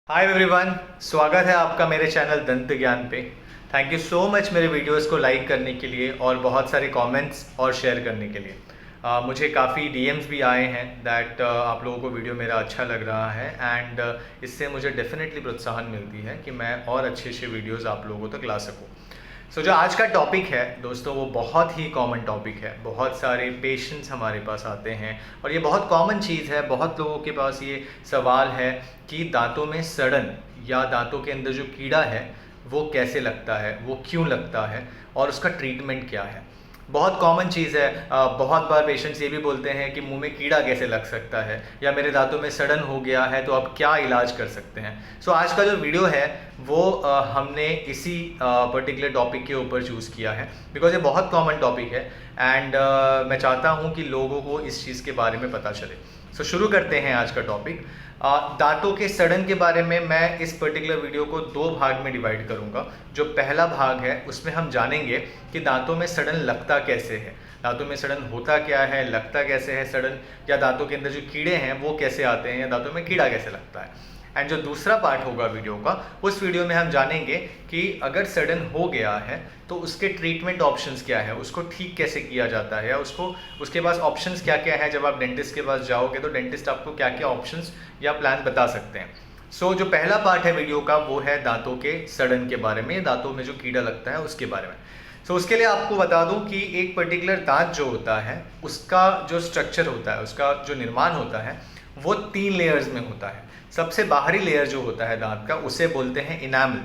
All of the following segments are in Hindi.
हाय एवरीवन, स्वागत है आपका मेरे चैनल दंत ज्ञान पे। थैंक यू सो मच मेरे वीडियोस को लाइक करने के लिए और बहुत सारे कमेंट्स और शेयर करने के लिए। मुझे काफ़ी डीएम्स भी आए हैं दैट आप लोगों को वीडियो मेरा अच्छा लग रहा है एंड इससे मुझे डेफिनेटली प्रोत्साहन मिलती है कि मैं और अच्छे अच्छे वीडियोस आप लोगों तक ला सकूं। जो आज का टॉपिक है दोस्तों, वो बहुत ही कॉमन टॉपिक है। बहुत सारे पेशेंट्स हमारे पास आते हैं और ये बहुत कॉमन चीज़ है। बहुत लोगों के पास ये सवाल है कि दांतों में सड़न या दांतों के अंदर जो कीड़ा है वो कैसे लगता है, वो क्यों लगता है और उसका ट्रीटमेंट क्या है। बहुत कॉमन चीज़ है। बहुत बार पेशेंट्स ये भी बोलते हैं कि मुंह में कीड़ा कैसे लग सकता है या मेरे दांतों में सड़न हो गया है तो अब क्या इलाज कर सकते हैं। आज का जो वीडियो है वो हमने इसी पर्टिकुलर टॉपिक के ऊपर चूज़ किया है बिकॉज ये बहुत कॉमन टॉपिक है एंड मैं चाहता हूँ कि लोगों को इस चीज़ के बारे में पता चले। शुरू करते हैं आज का टॉपिक। दांतों के सड़न के बारे में मैं इस पर्टिकुलर वीडियो को दो भाग में डिवाइड करूंगा। जो पहला भाग है उसमें हम जानेंगे कि दांतों में सड़न लगता कैसे है, दांतों में सड़न होता क्या है, लगता कैसे है सड़न, या दांतों के अंदर जो कीड़े हैं वो कैसे आते हैं या दांतों में कीड़ा कैसे लगता है। एंड जो दूसरा पार्ट होगा वीडियो का, उस वीडियो में हम जानेंगे कि अगर सडन हो गया है तो उसके ट्रीटमेंट ऑप्शंस क्या है, उसको ठीक कैसे किया जाता है, या उसके पास ऑप्शंस क्या क्या है। जब आप डेंटिस्ट के पास जाओगे तो डेंटिस्ट आपको क्या क्या ऑप्शंस या प्लान बता सकते हैं। जो पहला पार्ट है वीडियो का वो है दांतों के सड़न के बारे में, दांतों में जो कीड़ा लगता है उसके बारे में। उसके लिए आपको बता दूं कि एक पर्टिकुलर दांत जो होता है उसका जो स्ट्रक्चर होता है, उसका जो निर्माण होता है वो 3 लेयर्स में होता है। सबसे बाहरी लेयर जो होता है दांत का उसे बोलते हैं इनामल।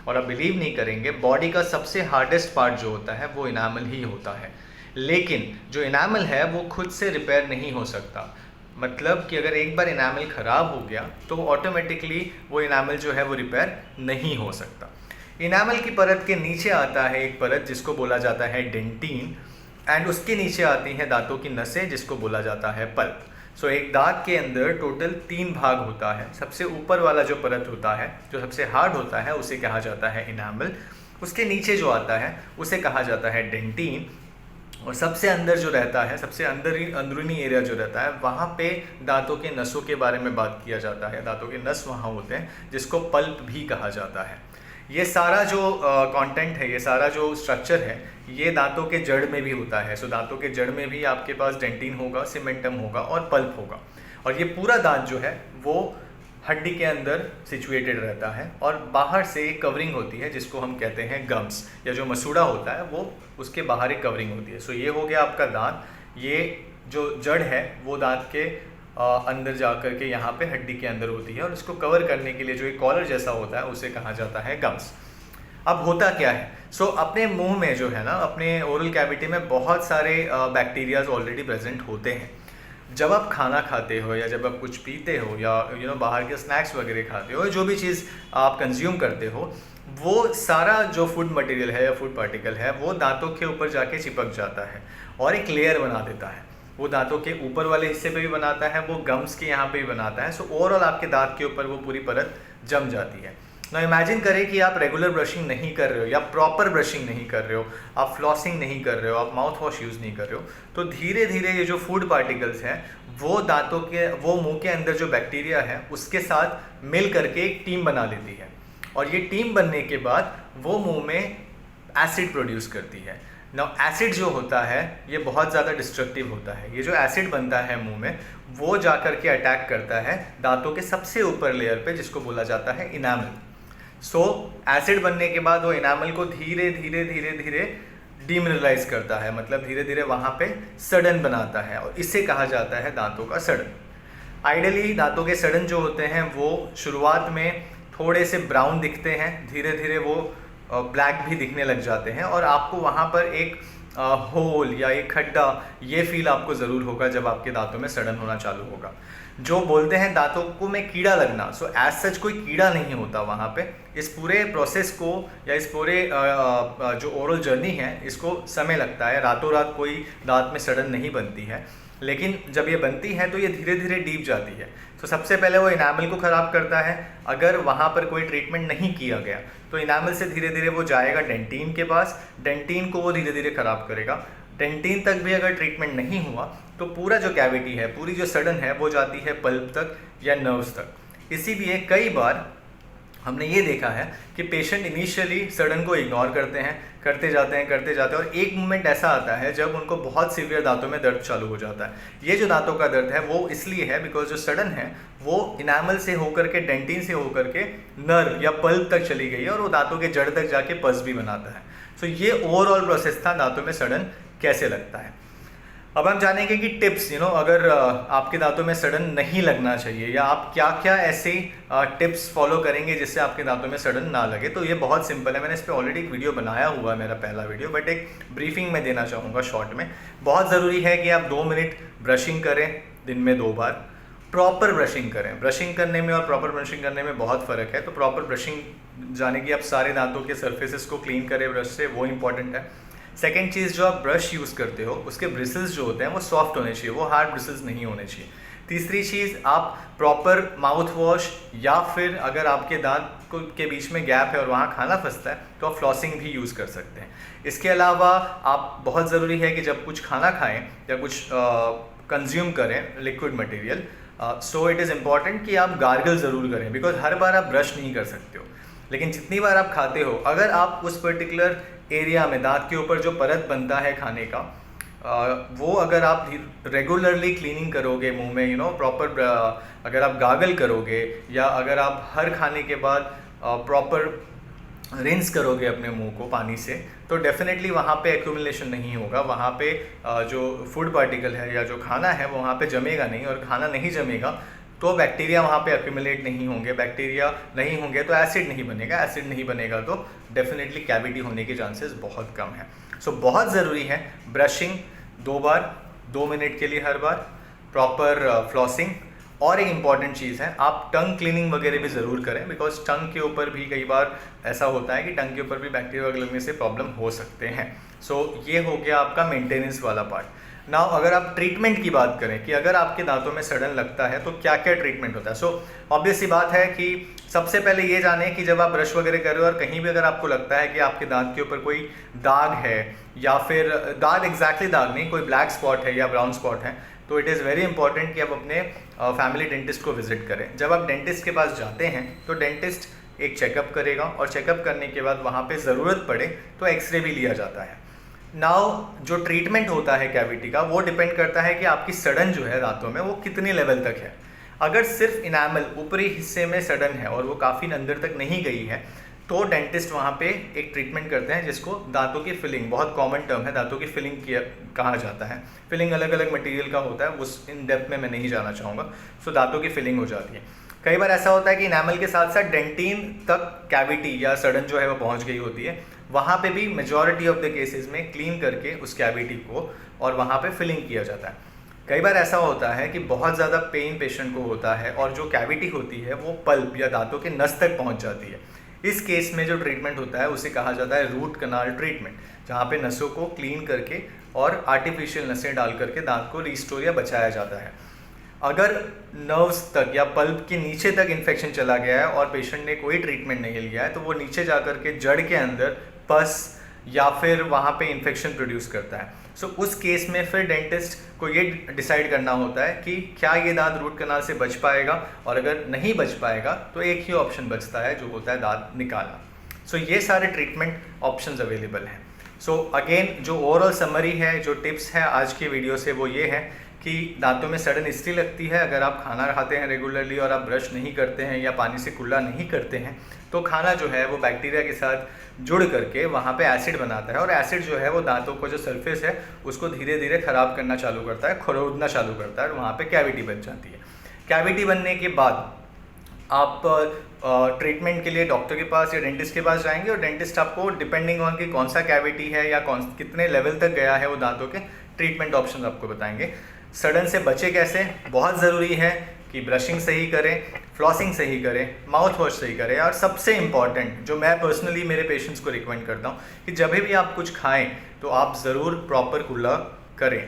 और आप बिलीव नहीं करेंगे, बॉडी का सबसे हार्डेस्ट पार्ट जो होता है वो इनामल ही होता है। लेकिन जो इनामल है वो खुद से रिपेयर नहीं हो सकता। मतलब कि अगर एक बार इनामल ख़राब हो गया तो ऑटोमेटिकली वो इनामल जो है वो रिपेयर नहीं हो सकता। इनामल की परत के नीचे आता है एक परत जिसको बोला जाता है डेंटिन, एंड उसके नीचे आती हैं दांतों की नसें जिसको बोला जाता है पल्प। एक दांत के अंदर टोटल 3 भाग होता है। सबसे ऊपर वाला जो परत होता है, जो सबसे हार्ड होता है, उसे कहा जाता है इनामल। उसके नीचे जो आता है उसे कहा जाता है डेंटिन। और सबसे अंदर जो रहता है, सबसे अंदरूनी एरिया जो रहता है, वहाँ पे दांतों के नसों के बारे में बात किया जाता है। दांतों के नस वहाँ होते हैं जिसको पल्प भी कहा जाता है। ये सारा जो कंटेंट है, ये सारा जो स्ट्रक्चर है, ये दांतों के जड़ में भी होता है। दांतों के जड़ में भी आपके पास डेंटिन होगा, सीमेंटम होगा और पल्प होगा। और ये पूरा दांत जो है वो हड्डी के अंदर सिचुएटेड रहता है और बाहर से एक कवरिंग होती है जिसको हम कहते हैं गम्स, या जो मसूड़ा होता है वो उसके बाहर एक कवरिंग होती है। ये हो गया आपका दांत। ये जो जड़ है वो दांत के अंदर जा कर के यहाँ पे हड्डी के अंदर होती है और इसको कवर करने के लिए जो एक कॉलर जैसा होता है उसे कहा जाता है गम्स। अब होता क्या है, अपने मुंह में जो है ना, अपने ओरल कैविटी में बहुत सारे बैक्टीरियाज ऑलरेडी प्रेजेंट होते हैं। जब आप खाना खाते हो या जब आप कुछ पीते हो या बाहर के स्नैक्स वगैरह खाते हो, जो भी चीज़ आप कंज्यूम करते हो, वो सारा जो फूड मटेरियल है या फूड पार्टिकल है वो दांतों के ऊपर जाके चिपक जाता है और एक लेयर बना देता है। वो दांतों के ऊपर वाले हिस्से पे भी बनाता है, वो गम्स के यहाँ पे भी बनाता है। ओवरऑल आपके दांत के ऊपर वो पूरी परत जम जाती है। ना इमेजिन करें कि आप रेगुलर ब्रशिंग नहीं कर रहे हो या प्रॉपर ब्रशिंग नहीं कर रहे हो, आप फ्लॉसिंग नहीं कर रहे हो, आप माउथ वॉश यूज़ नहीं कर रहे हो, तो धीरे धीरे ये जो फूड पार्टिकल्स हैं वो मुंह के अंदर जो बैक्टीरिया है उसके साथ मिल करके एक टीम बना लेती है। और ये टीम बनने के बाद वो मुंह में एसिड प्रोड्यूस करती है। एसिड जो होता है ये बहुत ज़्यादा डिस्ट्रक्टिव होता है। ये जो एसिड बनता है मुंह में वो जा कर के अटैक करता है दांतों के सबसे ऊपर लेयर पे जिसको बोला जाता है इनामल। एसिड बनने के बाद वो इनामल को धीरे धीरे धीरे धीरे डीमिनरलाइज करता है, मतलब धीरे धीरे वहाँ पे सड़न बनाता है और इसे कहा जाता है दांतों का सड़न। आइडियली दांतों के सड़न जो होते हैं वो शुरुआत में थोड़े से ब्राउन दिखते हैं, धीरे धीरे वो ब्लैक भी दिखने लग जाते हैं और आपको वहाँ पर एक होल या एक खड्डा ये फील आपको ज़रूर होगा जब आपके दांतों में सड़न होना चालू होगा। जो बोलते हैं दांतों को में कीड़ा लगना, एज सच कोई कीड़ा नहीं होता वहाँ पे। इस पूरे प्रोसेस को या इस पूरे जो ओरल जर्नी है इसको समय लगता है। रातों रात कोई दांत में सड़न नहीं बनती है, लेकिन जब ये बनती है तो ये धीरे धीरे डीप जाती है। सबसे पहले वो इनामल को ख़राब करता है। अगर वहाँ पर कोई ट्रीटमेंट नहीं किया गया तो इनामल से धीरे धीरे वो जाएगा डेंटिन के पास, डेंटिन को वो धीरे धीरे ख़राब करेगा। डेंटिन तक भी अगर ट्रीटमेंट नहीं हुआ तो पूरा जो कैविटी है, पूरी जो सड़न है वो जाती है पल्प तक या नर्व्स तक। इसीलिए कई बार हमने ये देखा है कि पेशेंट इनिशियली सडन को इग्नोर करते हैं, करते जाते हैं और एक मोमेंट ऐसा आता है जब उनको बहुत सीवियर दांतों में दर्द चालू हो जाता है। ये जो दांतों का दर्द है वो इसलिए है बिकॉज जो सडन है वो इनामल से होकर के, डेंटिन से होकर के नर्व या पल्प तक चली गई है और वो दांतों के जड़ तक जाके पस भी बनाता है। सो ये ओवरऑल प्रोसेस था दांतों में सडन कैसे लगता है। अब हम जानेंगे कि टिप्स अगर आपके दांतों में सडन नहीं लगना चाहिए या आप क्या क्या ऐसे टिप्स फॉलो करेंगे जिससे आपके दांतों में सडन ना लगे। तो ये बहुत सिंपल है, मैंने इस पर ऑलरेडी एक वीडियो बनाया हुआ है, मेरा पहला वीडियो, बट एक ब्रीफिंग में देना चाहूँगा शॉर्ट में। बहुत ज़रूरी है कि आप 2 मिनट ब्रशिंग करें दिन में 2 बार, प्रॉपर ब्रशिंग करें। ब्रशिंग करने में और प्रॉपर ब्रशिंग करने में बहुत फ़र्क है। तो प्रॉपर ब्रशिंग जाने कि आप सारे दांतों के सर्फेसिस को क्लीन करें ब्रश से, वो इंपॉर्टेंट है। सेकेंड चीज़, जो आप ब्रश यूज़ करते हो उसके ब्रिसल्स जो होते हैं वो सॉफ्ट होने चाहिए, वो हार्ड ब्रिसल्स नहीं होने चाहिए। तीसरी चीज़, आप प्रॉपर माउथ वॉश या फिर अगर आपके दांत के बीच में गैप है और वहाँ खाना फंसता है तो आप फ्लॉसिंग भी यूज़ कर सकते हैं। इसके अलावा आप बहुत ज़रूरी है कि जब कुछ खाना खाएं या कुछ कंज्यूम करें liquid material, so it is important कि आप गार्गल ज़रूर करें, बिकॉज हर बार आप ब्रश नहीं कर सकते हो, लेकिन जितनी बार आप खाते हो अगर आप उस पर्टिकुलर एरिया में दांत के ऊपर जो परत बनता है खाने का, वो अगर आप रेगुलरली क्लीनिंग करोगे मुंह में प्रॉपर, अगर आप गागल करोगे या अगर आप हर खाने के बाद प्रॉपर रिंस करोगे अपने मुंह को पानी से, तो डेफिनेटली वहाँ पे एक्यूमुलेशन नहीं होगा, वहाँ पे जो फूड पार्टिकल है या जो खाना है वो वहाँ पे जमेगा नहीं, और खाना नहीं जमेगा तो बैक्टीरिया वहाँ पे एक्यूमुलेट नहीं होंगे, बैक्टीरिया नहीं होंगे तो एसिड नहीं बनेगा, एसिड नहीं बनेगा तो डेफिनेटली कैविटी होने के चांसेस बहुत कम है। सो बहुत ज़रूरी है ब्रशिंग 2 बार 2 मिनट के लिए हर बार, प्रॉपर फ्लॉसिंग, और एक इम्पॉर्टेंट चीज़ है आप टंग क्लीनिंग वगैरह भी ज़रूर करें, बिकॉज टंग के ऊपर भी कई बार ऐसा होता है कि टंग के ऊपर भी बैक्टीरिया वगैरह लगने से प्रॉब्लम हो सकते हैं। सो ये हो गया आपका मेंटेनेंस वाला पार्ट। नाउ अगर आप ट्रीटमेंट की बात करें कि अगर आपके दांतों में सडन लगता है तो क्या क्या ट्रीटमेंट होता है। सो ऑब्वियस सी बात है कि सबसे पहले ये जाने कि जब आप ब्रश वगैरह कर रहे हो और कहीं भी अगर आपको लगता है कि आपके दांत के ऊपर कोई दाग है या फिर दाग एग्जैक्टली दाग नहीं, कोई ब्लैक स्पॉट है या ब्राउन स्पॉट है, तो इट इज़ वेरी इंपॉर्टेंट कि आप अपने फैमिली डेंटिस्ट को विजिट करें। जब आप डेंटिस्ट के पास जाते हैं तो डेंटिस्ट एक चेकअप करेगा और चेकअप करने के बाद वहाँ पे ज़रूरत पड़े तो एक्सरे भी लिया जाता है। नाउ जो ट्रीटमेंट होता है कैविटी का वो डिपेंड करता है कि आपकी सडन जो है दांतों में वो कितने लेवल तक है। अगर सिर्फ इनामल ऊपरी हिस्से में सडन है और वो काफ़ी अंदर तक नहीं गई है तो डेंटिस्ट वहाँ पे एक ट्रीटमेंट करते हैं जिसको दांतों की फिलिंग, बहुत कॉमन टर्म है, दांतों की फिलिंग कहा जाता है। फिलिंग अलग अलग मटेरियल का होता है, उस इन डेप्थ में मैं नहीं जाना चाहूँगा। सो दांतों की फिलिंग हो जाती है। कई बार ऐसा होता है कि इनामल के साथ साथ डेंटिन तक कैविटी या सडन जो है वो पहुँच गई होती है, वहाँ पे भी मेजॉरिटी ऑफ द केसेस में क्लीन करके उस कैविटी को और वहाँ पे फिलिंग किया जाता है। कई बार ऐसा होता है कि बहुत ज़्यादा पेन पेशेंट को होता है और जो कैविटी होती है वो पल्प या दांतों के नस तक पहुँच जाती है। इस केस में जो ट्रीटमेंट होता है उसे कहा जाता है रूट कनाल ट्रीटमेंट, जहाँ पे नसों को क्लीन करके और आर्टिफिशियल नसें डाल करके दांत को रिस्टोर या बचाया जाता है। अगर नर्व्स तक या पल्प के नीचे तक इन्फेक्शन चला गया है और पेशेंट ने कोई ट्रीटमेंट नहीं लिया है तो वो नीचे जा कर के जड़ के अंदर पस या फिर वहाँ पे इन्फेक्शन प्रोड्यूस करता है। सो उस केस में फिर डेंटिस्ट को ये डिसाइड करना होता है कि क्या ये दांत रूट कनाल से बच पाएगा, और अगर नहीं बच पाएगा तो एक ही ऑप्शन बचता है जो होता है दांत निकालना। सो ये सारे ट्रीटमेंट ऑप्शंस अवेलेबल हैं। सो अगेन जो ओवरऑल समरी है, जो टिप्स है आज की वीडियो से, वो ये है कि दांतों में सडन इसलिए लगती है अगर आप खाना खाते हैं रेगुलरली और आप ब्रश नहीं करते हैं या पानी से कुल्ला नहीं करते हैं तो खाना जो है वो बैक्टीरिया के साथ जुड़ करके वहाँ पे एसिड बनाता है, और एसिड जो है वो दांतों को जो सरफेस है उसको धीरे धीरे ख़राब करना चालू करता है, खरोदना चालू करता है और वहाँ पे कैविटी बन जाती है। कैविटी बनने के बाद आप ट्रीटमेंट के लिए डॉक्टर के पास या डेंटिस्ट के पास जाएंगे और डेंटिस्ट आपको डिपेंडिंग ऑन कि कौन सा कैविटी है या कितने लेवल तक गया है वो दांतों के ट्रीटमेंट ऑप्शन आपको बताएंगे। सडन से बचे कैसे, बहुत ज़रूरी है कि ब्रशिंग सही करें, फ्लॉसिंग सही करें, माउथ वॉश सही करें, और सबसे इम्पॉर्टेंट जो मैं पर्सनली मेरे पेशेंट्स को रिकमेंड करता हूँ कि जब भी आप कुछ खाएं तो आप ज़रूर प्रॉपर कुल्ला करें।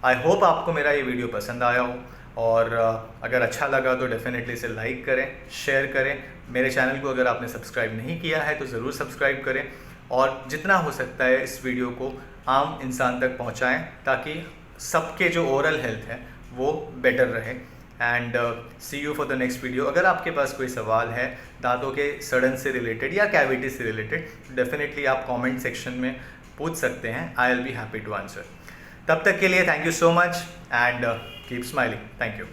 आई होप आपको मेरा ये वीडियो पसंद आया हो, और अगर अच्छा लगा तो डेफिनेटली इसे लाइक करें, शेयर करें। मेरे चैनल को अगर आपने सब्सक्राइब नहीं किया है तो ज़रूर सब्सक्राइब करें, और जितना हो सकता है इस वीडियो को आम इंसान तक पहुँचाएँ ताकि सबके जो ओरल हेल्थ है वो बेटर रहे। And see you for the next video. अगर आपके पास कोई सवाल है दांतों के सड़न से रिलेटेड या कैविटी से रिलेटेड, डेफिनेटली आप कमेंट सेक्शन में पूछ सकते हैं। I will be happy to answer. तब तक के लिए thank you so much and keep smiling. Thank you.